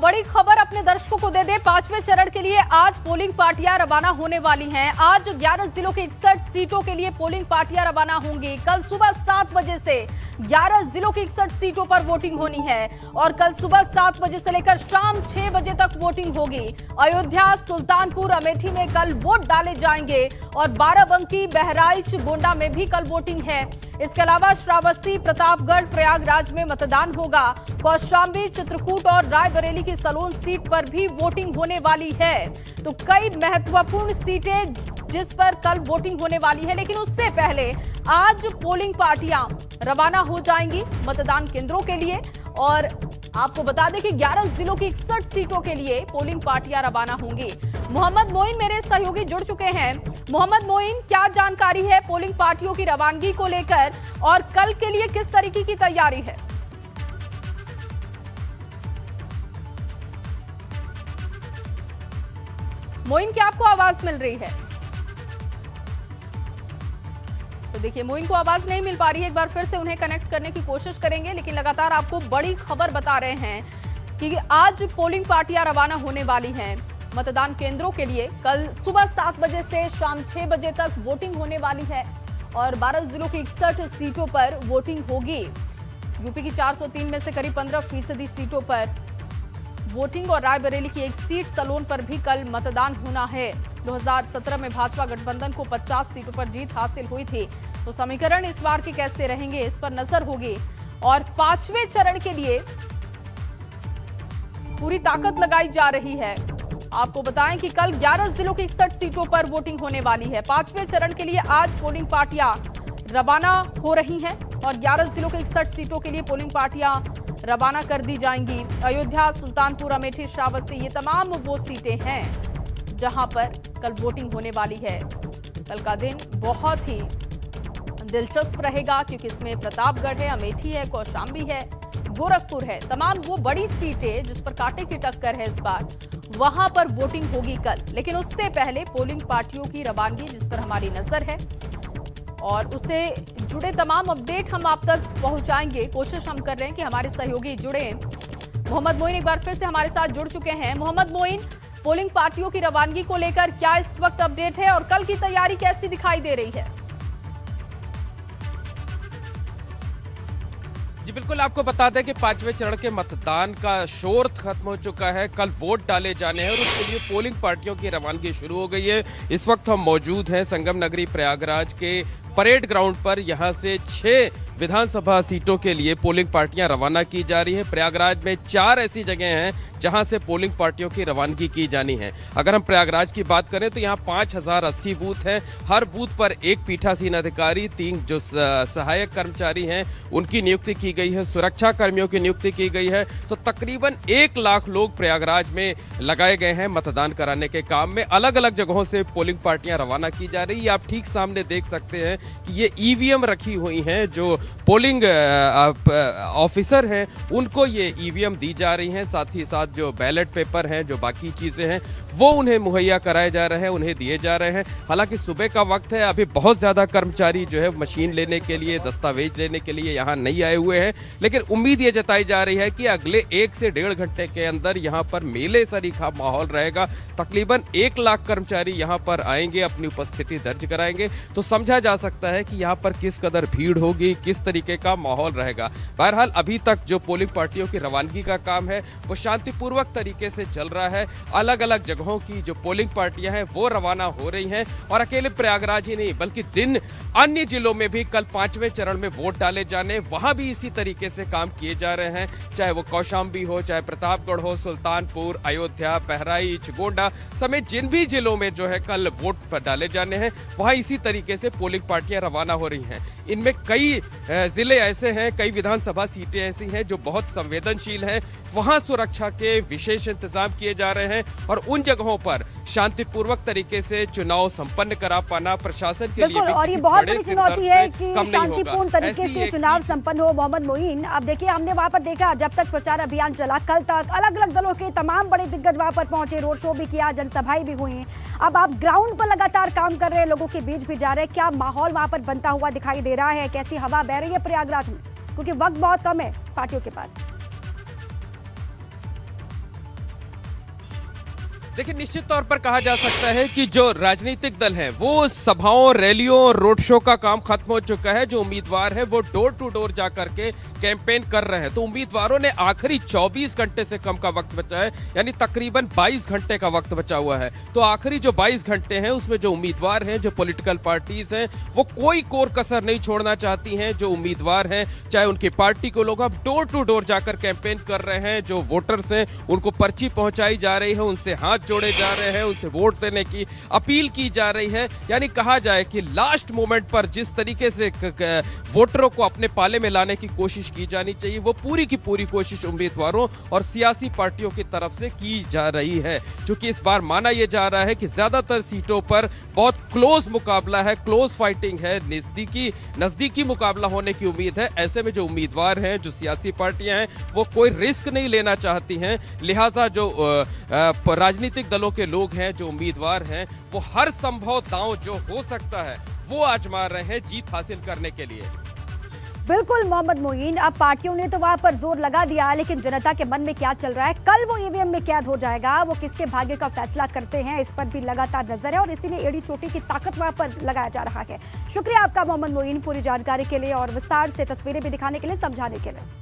बड़ी खबर अपने दर्शकों को दे दे। 5वें चरण के लिए आज पोलिंग पार्टियां रवाना होने वाली हैं। आज 11 जिलों की 61 सीटों के लिए पोलिंग पार्टियां रवाना होंगी। कल सुबह 7 बजे से 11 जिलों की 61 सीटों पर वोटिंग होनी है और कल सुबह 7 बजे से लेकर शाम 6 बजे तक वोटिंग होगी। अयोध्या, सुल्तानपुर, अमेठी में कल वोट डाले जाएंगे और बाराबंकी, बहराइच, गोंडा में भी कल वोटिंग है। इसके अलावा श्रावस्ती, प्रतापगढ़, प्रयागराज में मतदान होगा। कौशाम्बी, चित्रकूट और रायबरेली की सलोन सीट पर भी वोटिंग होने वाली है। तो कई महत्वपूर्ण सीटें जिस पर कल वोटिंग होने वाली है, लेकिन उससे पहले आज पोलिंग पार्टियां रवाना हो जाएंगी मतदान केंद्रों के लिए। और आपको बता दें कि 11 जिलों की 61 सीटों के लिए पोलिंग पार्टियां रवाना होंगी। मोहम्मद मोइन मेरे सहयोगी जुड़ चुके हैं। मोहम्मद मोइन, क्या जानकारी है पोलिंग पार्टियों की रवानगी को लेकर और कल के लिए किस तरीके की तैयारी है? मोइन, क्या आपको आवाज मिल रही है? तो देखिए, मोइन को आवाज नहीं मिल पा रही है। एक बार फिर से उन्हें कनेक्ट करने की कोशिश करेंगे, लेकिन लगातार आपको बड़ी खबर बता रहे हैं कि आज पोलिंग पार्टियां रवाना होने वाली हैं मतदान केंद्रों के लिए। कल सुबह 7 बजे से शाम 6 बजे तक वोटिंग होने वाली है और 12 जिलों की 61 सीटों पर वोटिंग होगी। यूपी की 403 में से करीब 15% सीटों पर वोटिंग और रायबरेली की एक सीट सलोन पर भी कल मतदान होना है। 2017 में भाजपा गठबंधन को 50 सीटों पर जीत हासिल हुई थी, तो समीकरण इस बार के कैसे रहेंगे इस पर नजर होगी। और 5वें चरण के लिए पूरी ताकत लगाई जा रही है। आपको बताएं कि कल 11 जिलों की 61 सीटों पर वोटिंग होने वाली है। 5वें चरण के लिए आज पोलिंग पार्टियां रवाना हो रही हैं और 11 जिलों की 61 सीटों के लिए पोलिंग पार्टियां रवाना कर दी जाएंगी। अयोध्या, सुल्तानपुर, अमेठी, श्रावस्ती, ये तमाम वो सीटें हैं जहां पर कल वोटिंग होने वाली है। कल का दिन बहुत ही दिलचस्प रहेगा क्योंकि इसमें प्रतापगढ़ है, अमेठी है, कौशाम्बी है, गोरखपुर है, तमाम वो बड़ी सीटें जिस पर कांटे की टक्कर है इस बार, वहां पर वोटिंग होगी कल। लेकिन उससे पहले पोलिंग पार्टियों की रवानगी जिस पर हमारी नजर है और उससे जुड़े तमाम अपडेट हम आप तक पहुंचाएंगे। कोशिश हम कर रहे हैं कि हमारे सहयोगी जुड़े। मोहम्मद मोइन एक बार फिर से हमारे साथ जुड़ चुके हैं। मोहम्मद मोइन, पोलिंग पार्टियों की रवानगी को लेकर क्या इस वक्त अपडेट है और कल की तैयारी कैसी दिखाई दे रही है? जी बिल्कुल, आपको बता दें कि 5वें चरण के मतदान का शोर खत्म हो चुका है। कल वोट डाले जाने हैं और उसके लिए पोलिंग पार्टियों की रवानगी शुरू हो गई है। इस वक्त हम मौजूद हैं संगम नगरी प्रयागराज के परेड ग्राउंड पर। यहाँ से 6 विधानसभा सीटों के लिए पोलिंग पार्टियां रवाना की जा रही हैं। प्रयागराज में 4 ऐसी जगह हैं जहां से पोलिंग पार्टियों की रवानगी की जानी है। अगर हम प्रयागराज की बात करें तो यहाँ 5080 बूथ हैं। हर बूथ पर एक पीठासीन अधिकारी, 3 जो सहायक कर्मचारी हैं उनकी नियुक्ति की गई है, सुरक्षा कर्मियों की नियुक्ति की गई है। तो तकरीबन 1 लाख लोग प्रयागराज में लगाए गए हैं मतदान कराने के काम में। अलग अलग जगहों से पोलिंग पार्टियां रवाना की जा रही है। आप ठीक सामने देख सकते हैं कि ये ईवीएम रखी हुई हैं। जो पोलिंग ऑफिसर हैं उनको ये ईवीएम दी जा रही हैं। साथ ही साथ जो बैलेट पेपर हैं, जो बाकी चीज़ें हैं, वो उन्हें मुहैया कराए जा रहे हैं, उन्हें दिए जा रहे हैं। हालांकि सुबह का वक्त है, अभी बहुत ज़्यादा कर्मचारी जो है मशीन लेने के लिए, दस्तावेज लेने के लिए यहाँ नहीं आए हुए हैं। लेकिन उम्मीद ये जताई जा रही है कि अगले 1 से 1.5 घंटे के अंदर यहाँ पर मेले सरीखा माहौल रहेगा। तकरीबन 1 लाख कर्मचारी यहाँ पर आएंगे, अपनी उपस्थिति दर्ज कराएंगे। तो समझा जा सकता है कि यहाँ पर किस कदर भीड़ होगी, किस तरीके का माहौल रहेगा। बहरहाल अभी तक जो पोलिंग पार्टियों की रवानगी का काम है वो शांतिपूर्वक तरीके से चल रहा है। अलग अलग जगहों की जो पोलिंग पार्टियां हैं वो रवाना हो रही हैं और अकेले प्रयागराज ही नहीं बल्कि अन्य जिलों में भी कल 5वें चरण में वोट डाले जाने, वहां भी इसी तरीके से काम किए जा रहे हैं। चाहे वो कौशाम्बी हो, चाहे प्रतापगढ़ हो, सुल्तानपुर, अयोध्या, बहराइच, गोंडा समेत जिन भी जिलों में जो है कल वोट डाले जाने हैं वहां इसी तरीके से पोलिंग पार्टियां रवाना हो रही हैं। इनमें कई जिले ऐसे हैं, कई विधानसभा सीटें ऐसी हैं जो बहुत संवेदनशील हैं। वहां सुरक्षा के विशेष इंतजाम किए जा रहे हैं और उन जगहों पर शांतिपूर्वक तरीके से चुनाव संपन्न करा पाना प्रशासन के लिए भी और ये बहुत बड़ी चुनौती है कि शांतिपूर्ण तरीके से चुनाव संपन्न हो। मोहम्मद मोइन, अब देखिए हमने वहां पर देखा जब तक प्रचार अभियान चला, कल तक अलग अलग दलों के तमाम बड़े दिग्गज वहां पर पहुंचे, रोड शो भी किया, जनसभाएं भी हुई। अब आप ग्राउंड पर लगातार काम कर रहे हैं, लोगों के बीच भी जा रहे हैं, क्या माहौल वहां पर बनता हुआ दिखाई दे रहा है? कैसी हवा बह रही है प्रयागराज में, क्योंकि वक्त बहुत कम है पार्टियों के पास? देखिए, निश्चित तौर पर कहा जा सकता है कि जो राजनीतिक दल हैं वो सभाओं, रैलियों और रोड शो का काम खत्म हो चुका है। जो उम्मीदवार हैं वो डोर टू डोर जा करके कैंपेन कर रहे हैं। तो उम्मीदवारों ने आखिरी 24 घंटे से कम का वक्त बचा है, यानी तकरीबन 22 घंटे का वक्त बचा हुआ है। तो आखिरी जो 22 घंटे हैं उसमें जो उम्मीदवार हैं, जो पॉलिटिकल पार्टीज हैं, वो कोई कोर कसर नहीं छोड़ना चाहती हैं। जो उम्मीदवार हैं, चाहे उनकी पार्टी को लोग अब डोर टू डोर जाकर कैंपेन कर रहे हैं। जो वोटर्स हैं उनको पर्ची पहुंचाई जा रही है, उनसे हाथ जोड़े जा रहे हैं, उनसे वोट देने की अपील की जा रही है। यानी कहा जाए कि लास्ट मोमेंट पर जिस तरीके से वोटरों को अपने पाले में लाने की कोशिश की जानी चाहिए, वो पूरी की पूरी कोशिश उम्मीदवारों और सियासी पार्टियों की तरफ से की जा रही है। क्योंकि इस बार माना यह जा रहा है कि ज्यादातर सीटों पर बहुत क्लोज मुकाबला है, क्लोज फाइटिंग है, नजदीकी मुकाबला होने की उम्मीद है। ऐसे में जो उम्मीदवार हैं, जो सियासी पार्टियां हैं, वो कोई रिस्क नहीं लेना चाहती हैं। लिहाजा जो राजनीतिक दलों के लोग हैं, जो उम्मीदवार हैं, वो हर संभव दांव जो हो सकता है वो आजमा रहे हैं जीत हासिल करने के लिए। बिल्कुल मोहम्मद मोइन, अब पार्टियों ने तो वहां पर जोर लगा दिया, लेकिन जनता के मन में क्या चल रहा है, कल वो ईवीएम में कैद हो जाएगा, वो किसके भाग्य का फैसला करते हैं, इस पर भी लगातार नजर है और इसीलिए एड़ी चोटी की ताकत वहां पर लगाया जा रहा है। शुक्रिया आपका मोहम्मद मोइन, पूरी जानकारी के लिए और विस्तार से तस्वीरें भी दिखाने के लिए, समझाने के लिए।